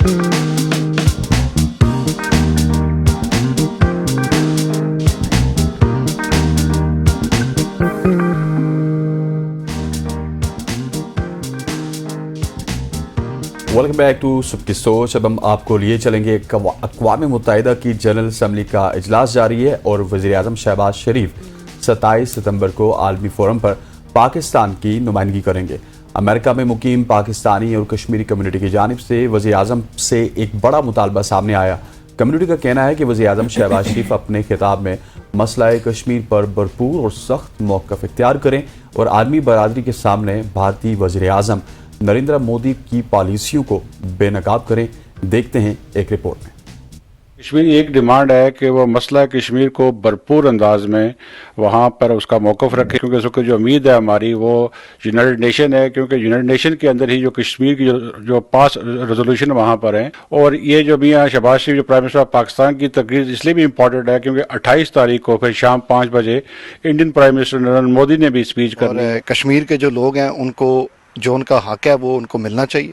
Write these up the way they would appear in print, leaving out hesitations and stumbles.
Welcome back to سب کی سوچ۔ اب ہم آپ کو لیے چلیں گے اقوام متحدہ کی جنرل اسمبلی کا اجلاس جاری ہے اور وزیر اعظم شہباز شریف 27 ستمبر کو عالمی فورم پر پاکستان کی نمائندگی کریں گے۔ امریکہ میں مقیم پاکستانی اور کشمیری کمیونٹی کی جانب سے وزیر اعظم سے ایک بڑا مطالبہ سامنے آیا۔ کمیونٹی کا کہنا ہے کہ وزیر اعظم شہباز شریف اپنے خطاب میں مسئلہ کشمیر پر بھرپور اور سخت موقف اختیار کریں اور عالمی برادری کے سامنے بھارتی وزیر اعظم نریندر مودی کی پالیسیوں کو بے نقاب کریں۔ دیکھتے ہیں ایک رپورٹ میں۔ کشمیری ایک ڈیمانڈ ہے کہ وہ مسئلہ کشمیر کو بھرپور انداز میں وہاں پر اس کا موقف رکھے، کیونکہ اس کو جو امید ہے ہماری وہ یونائٹڈ نیشن ہے، کیونکہ یونائٹڈ نیشن کے اندر ہی جو کشمیر کی جو پاس ریزولوشن وہاں پر ہیں، اور یہ جو میاں شہباز شریف جو پرائم منسٹر آف پاکستان کی تقریر اس لیے بھی امپورٹنٹ ہے کیونکہ 28 تاریخ کو پھر شام 5 بجے Indian prime minister Narendra Modi نے بھی اسپیچ کرنی ہے۔ کشمیر کے جو لوگ ہیں ان کو جو ان کا حق ہے وہ ان کو ملنا چاہیے،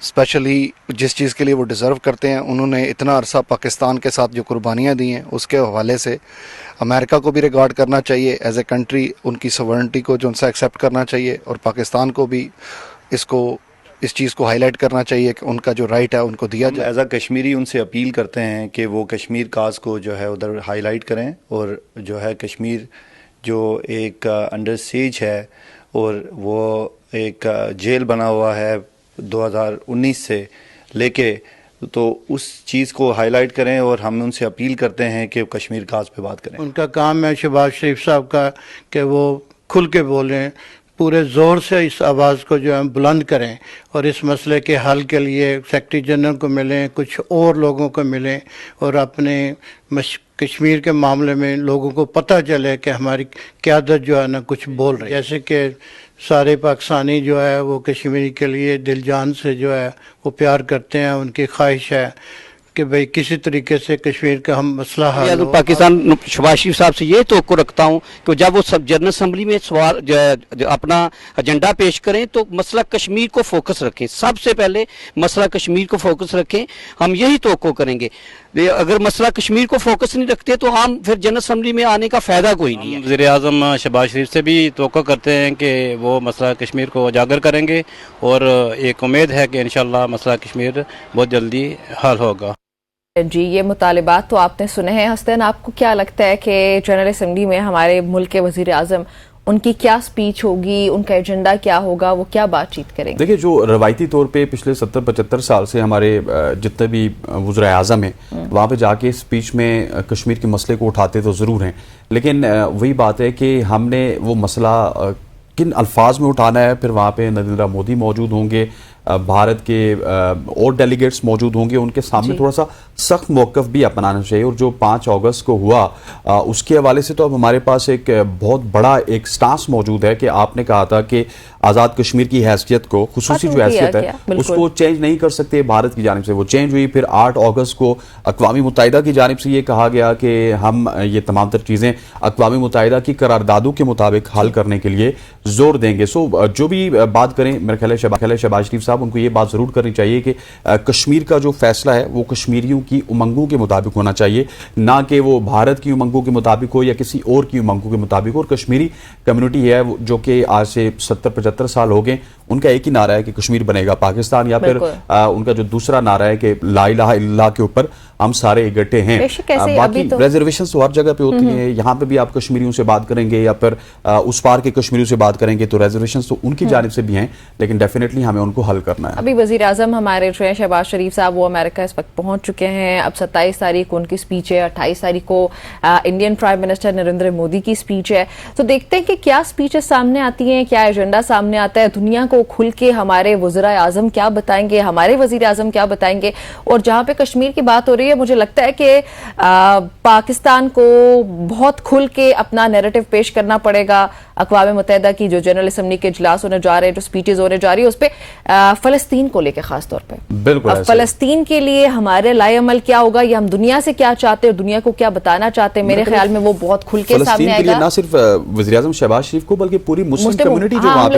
اسپیشلی جس چیز کے لیے وہ ڈیزرو کرتے ہیں۔ انہوں نے اتنا عرصہ پاکستان کے ساتھ جو قربانیاں دی ہیں اس کے حوالے سے امریکہ کو بھی ریگارڈ کرنا چاہیے ایز اے کنٹری، ان کی سوورنٹی کو جو ان سے ایکسیپٹ کرنا چاہیے، اور پاکستان کو بھی اس چیز کو ہائی لائٹ کرنا چاہیے کہ ان کا جو رائٹ ہے ان کو دیا جائے۔ ایز اے کشمیری ان سے اپیل کرتے ہیں کہ وہ کشمیر کاز کو جو ہے ادھر ہائی لائٹ کریں، اور جو ہے کشمیر جو ایک انڈر سیج ہے اور وہ ایک جیل بنا ہوا ہے 2019 سے لے کے، تو اس چیز کو ہائی لائٹ کریں، اور ہم ان سے اپیل کرتے ہیں کہ کشمیر کاز پہ بات کریں۔ ان کا کام ہے شہباز شریف صاحب کا کہ وہ کھل کے بولیں، پورے زور سے اس آواز کو جو ہے بلند کریں، اور اس مسئلے کے حل کے لیے سیکرٹری جنرل کو ملیں، کچھ اور لوگوں کو ملیں، اور اپنے کشمیر کے معاملے میں لوگوں کو پتہ چلے کہ ہماری قیادت جو ہے نا کچھ بول رہی ہے، جیسے کہ سارے پاکستانی جو ہے وہ کشمیری کے لیے دل جان سے جو ہے وہ پیار کرتے ہیں۔ ان کی خواہش ہے کہ بھئی کسی طریقے سے کشمیر کا ہم مسئلہ حل ہو۔ پاکستان شہباز شریف صاحب سے یہ توقع رکھتا ہوں کہ جب وہ سب جنرل اسمبلی میں سوال اپنا ایجنڈا پیش کریں تو مسئلہ کشمیر کو فوکس رکھیں، سب سے پہلے مسئلہ کشمیر کو فوکس رکھیں۔ ہم یہی توقع کریں گے۔ اگر مسئلہ کشمیر کو فوکس نہیں رکھتے تو ہم پھر جنرل اسمبلی میں آنے کا فائدہ کوئی نہیں ہے۔ وزیر اعظم شہباز شریف سے بھی توقع کرتے ہیں کہ وہ مسئلہ کشمیر کو اجاگر کریں گے، اور ایک امید ہے کہ انشاءاللہ مسئلہ کشمیر بہت جلدی حل ہوگا۔ جی، یہ مطالبات تو آپ نے سنے ہیں۔ حسین، آپ کو کیا لگتا ہے کہ جنرل اسمبلی میں ہمارے ملک کے وزیر اعظم ان کی کیا سپیچ ہوگی، ان کا ایجنڈا کیا ہوگا، وہ کیا بات چیت کریں گے؟ دیکھیں، جو روایتی طور پہ پچھلے 70-75 سال سے ہمارے جتنے بھی وزراء اعظم ہیں وہاں پہ جا کے سپیچ میں کشمیر کے مسئلے کو اٹھاتے تو ضرور ہیں، لیکن وہی بات ہے کہ ہم نے وہ مسئلہ کن الفاظ میں اٹھانا ہے۔ پھر وہاں پہ نریندر مودی موجود ہوں گے، بھارت کے اور ڈیلیگیٹس موجود ہوں گے، ان کے سامنے تھوڑا سا سخت موقف بھی اپنانا چاہیے۔ اور جو 5 اگست کو ہوا اس کے حوالے سے تو اب ہمارے پاس ایک بہت بڑا ایک سٹانس موجود ہے کہ آپ نے کہا تھا کہ آزاد کشمیر کی حیثیت کو، خصوصی جو حیثیت ہے اس کو چینج نہیں کر سکتے بھارت کی جانب سے، وہ چینج ہوئی۔ پھر 8 اگست کو اقوام متحدہ کی جانب سے یہ کہا گیا کہ ہم یہ تمام تر چیزیں اقوام متحدہ کی قراردادوں کے مطابق حل کرنے کے لیے زور دیں گے۔ جو بھی بات کریں، میرے خیال ہے شہباز شریف صاحب ان کو یہ بات ضرور کرنی چاہیے کہ کشمیر کا جو فیصلہ ہے وہ کشمیریوں کی امنگوں کے مطابق ہونا چاہیے، نہ کہ وہ بھارت کی امنگوں کے مطابق ہو یا کسی اور کی امنگوں کے مطابق ہو۔ اور کشمیری کمیونٹی ہے جو کہ آج سے 70-75 سال ہو گئے، ان کا ایک ہی نعرہ ہے کہ کشمیر بنے گا پاکستان، یا پھر ان کا جو دوسرا نعرہ ہے کہ لا الہ الا اللہ کے اوپر ہم سارے اکٹھے ہیں۔ باقی ریزرویشنز تو ہر جگہ پہ ہوتی ہیں، یہاں پہ بھی آپ کشمیریوں سے بات کریں گے یا پھر اس پار کے کشمیریوں سے بات کریں گے تو ریزرویشنز تو ان کی جانب سے بھی ہیں، لیکن ڈیفینیٹلی ہمیں ان کو حل کرنا ہے۔ ابھی وزیر اعظم ہمارے جو ہیں شہباز شریف صاحب وہ امریکہ اس وقت پہنچ چکے ہیں۔ اب 27 تاریخ کو ان کی سپیچ ہے، 28 تاریخ کو Indian prime minister Narendra Modi کی سپیچ ہے۔ تو دیکھتے ہیں کہ کیا سپیچز سامنے آتی ہیں، کیا ایجنڈا سامنے آتا ہے، دنیا کو کھل کے ہمارے وزراء اعظم کیا بتائیں گے، ہمارے وزیر اعظم کیا بتائیں گے۔ اور جہاں پہ کشمیر کی بات ہو رہی ہے، مجھے لگتا ہے کہ پاکستان کو بہت کھل کے اپنا نیریٹو پیش کرنا پڑے گا۔ اقوام متحدہ کی جو جنرل اسمبلی کے اجلاس ہونے جا رہے ہیں، جو سپیچز ہونے جا رہی ہے، اس پہ فلسطین کو لے کے خاص طور پہ بالکل فلسطین کے لیے ہمارے لائے عمل کیا ہوگا، یا ہم دنیا سے کیا چاہتے ہیں اور دنیا کو کیا بتانا چاہتے ہیں، میرے خیال میں وہ بہت کھل کے سامنے آئے گا۔ نہ صرف وزیر اعظم شہباز شریف کو بلکہ پوری مسلم کمیونٹی جو وہاں پہ